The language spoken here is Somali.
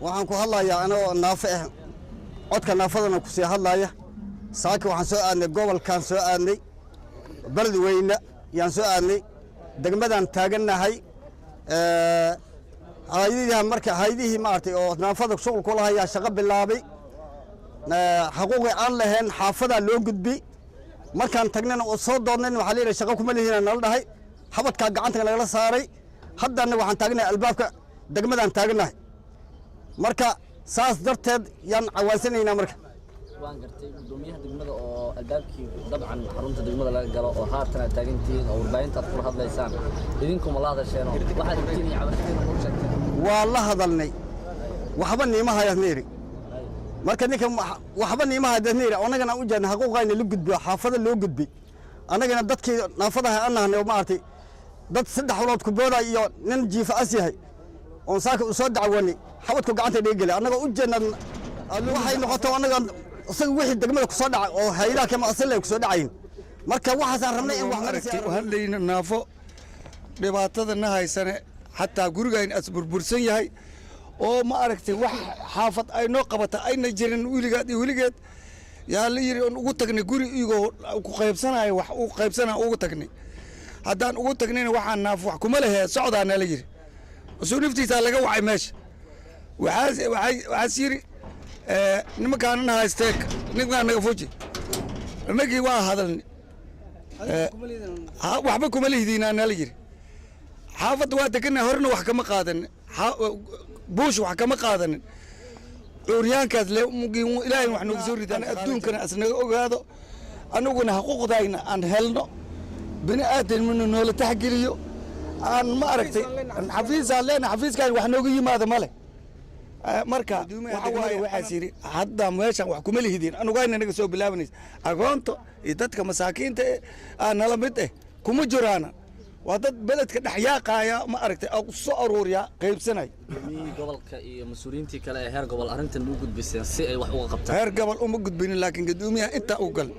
waxaan ku hadlayaa anoo naafo ah codka naafadana ku sii hadlaya saaki waxaan soo aadnay gobolkan soo aadnay Beledweyne yaan soo aadnay degmadan taaganahay haydihii maartay oo naafada shaqo ku lahayaa shaqo bilaabay xuquuqi aan lahayn xaafada loo gudbi markaan tagnana oo soo doodnay waxa leeyahay shaqo kuma leeyahay nala dhahay xabadka gacanta lagala saaray haddana waxaan taagnahay albaabka degmadan taaganahay marka saas darteed yaan cawaasanaynaa marka waan gartay gudoomiyaha degmada oo albaabkii dabcan xarunta degmada laga galo oo haatan taagantiin oo warbaahinta aad ku hadlaysaan idinku ma la hadasheen waxaad intiin cabashadeen u sheegteen waa la hadalnay waxba niimaha yaadneeri marka ninka waxba niimaha yaadneeri anagana u jeedna xuquuqayna la gudbiyo xaafada loo gudbi anagana dadkii naafadaha anahnay oo maartay dad saddex walood ku booda iyo nin jiif as yahay oo saaka u soo dacwanay xabadku gacanta dhigay anaga u jeedna waxay noqoto anaga isaga wixii degmada ku soo dhacay oo hay'adaha kama asal ku soo dhacayn marka waxaasaan rabnay in wax aragtay hadlayna naafo dhibaatada na haysane hatta gurigayn as burbursan yahay oo ma aragtay wax xaafad ay noo qabata ayna jirin wiligeed yaa la yiri ugu tagnay guri igoo ku qaybsanayo wax uu qaybsanaa ugu tagnay haddaan ugu tagnayna waxaan naaf wax kuma leeyahay socdaana la yiri soo naftiisa laga wacay meesha waxaas yiri nimankaan haysteek ninkaan naga fuji nagii waa hadalni waxba kuma leeyihiin la yiri xaafadda waa deganaa horna wax kama qaadan buush wax kama qaadanin curyaankaas le ilaahay wax noogu soo ridaan adduunkana asnaga ogaado anaguna xuquuqdayna aan helno bini aadamna noola taxgeliyo aan ma aragtay xafiisaan leena xafiiskan wax nooga yimaado male marka waxaas yiri hadda meeshan wax kuma lihidin anugayna naga soo bilaabanaysa agoonto iyo dadka masaakiinta aan nala mid kuma jiraana waa dad beledka dhaxyaaqaya ma aragtay oo soo aruuriya qaybsanay gobolka iyo mas'uuliyiintii kale ee heer gobol arintan loo gudbisay si ay wax uga qabtaan heer gobol uma gudbinin laakiin gudoomiyaha inta u gal